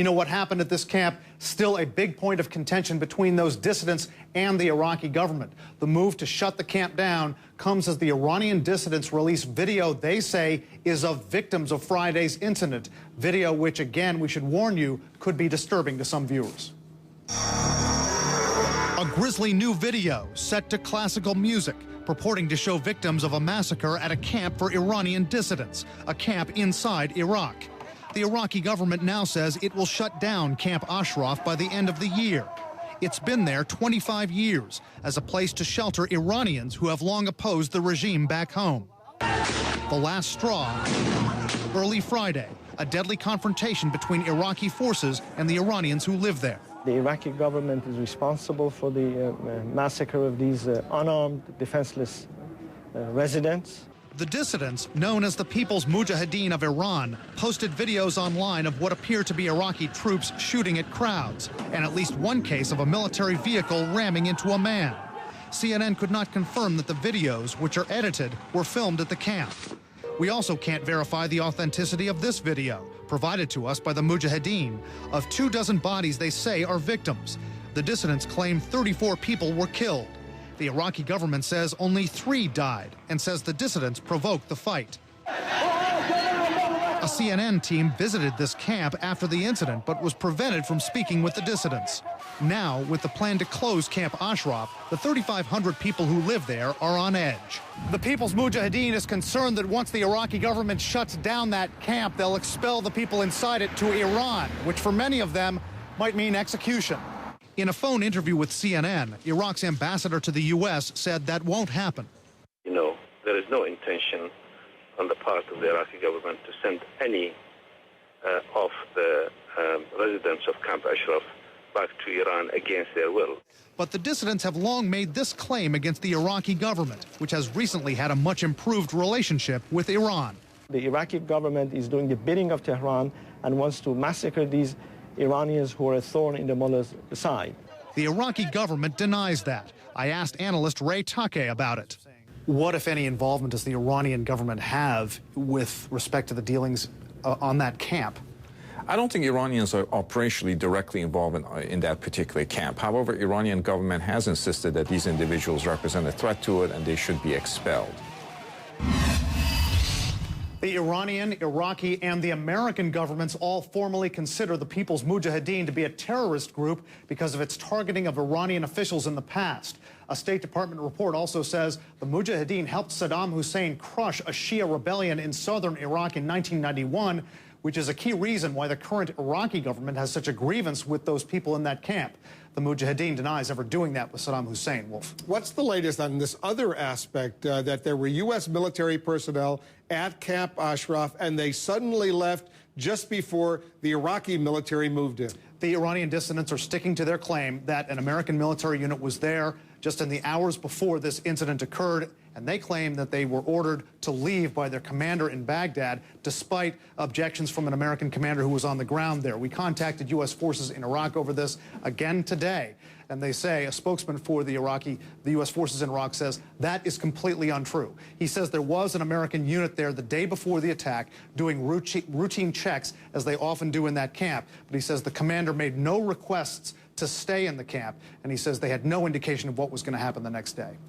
You know what happened at this camp? Still a big point of contention between those dissidents and the Iraqi government. The move to shut the camp down comes as the Iranian dissidents release video they say is of victims of Friday's incident. Video which, again, we should warn you, could be disturbing to some viewers. A grisly new video set to classical music, purporting to show victims of a massacre at a camp for Iranian dissidents, a camp inside Iraq. The Iraqi government now says it will shut down Camp Ashraf by the end of the year. It's been there 25 years as a place to shelter Iranians who have long opposed the regime back home. The last straw, early Friday, a deadly confrontation between Iraqi forces and the Iranians who live there. The Iraqi government is responsible for the massacre of these unarmed, defenseless residents. The dissidents, known as the People's Mujahedeen of Iran, posted videos online of what appear to be Iraqi troops shooting at crowds, and at least one case of a military vehicle ramming into a man. CNN could not confirm that the videos, which are edited, were filmed at the camp. We also can't verify the authenticity of this video, provided to us by the Mujahedeen, of 24 bodies they say are victims. The dissidents claim 34 people were killed. The Iraqi government says only 3 died and says the dissidents provoked the fight. A CNN team visited this camp after the incident but was prevented from speaking with the dissidents. Now, with the plan to close Camp Ashraf, the 3,500 people who live there are on edge. The People's Mujahedeen is concerned that once the Iraqi government shuts down that camp, they'll expel the people inside it to Iran, which for many of them might mean execution. In a phone interview with CNN, Iraq's ambassador to the U.S. said that won't happen. You know, there is no intention on the part of the Iraqi government to send any of the residents of Camp Ashraf back to Iran against their will. But the dissidents have long made this claim against the Iraqi government, which has recently had a much improved relationship with Iran. The Iraqi government is doing the bidding of Tehran and wants to massacre these Iranians who are a thorn in the mullah's side. The Iraqi government denies that. I asked analyst Ray Takei about it. What, if any, involvement does the Iranian government have with respect to the dealings on that camp? I don't think Iranians are operationally directly involved in that particular camp. However, Iranian government has insisted that these individuals represent a threat to it and they should be expelled. The Iranian, Iraqi, and the American governments all formally consider the People's Mujahedeen to be a terrorist group because of its targeting of Iranian officials in the past. A State Department report also says the Mujahedeen helped Saddam Hussein crush a Shia rebellion in southern Iraq in 1991, which is a key reason why the current Iraqi government has such a grievance with those people in that camp. The Mujahedeen denies ever doing that with Saddam Hussein. Wolf. What's the latest on this other aspect, that there were U.S. military personnel at Camp Ashraf and they suddenly left just before the Iraqi military moved in? The Iranian dissidents are sticking to their claim that an American military unit was there just in the hours before this incident occurred, and they claim that they were ordered to leave by their commander in Baghdad, despite objections from an American commander who was on the ground there. We contacted U.S. forces in Iraq over this again today, and they say, a spokesman for the U.S. forces in Iraq says that is completely untrue. He says there was an American unit there the day before the attack doing routine checks, as they often do in that camp, but he says the commander made no requests to stay in the camp, and he says they had no indication of what was going to happen the next day.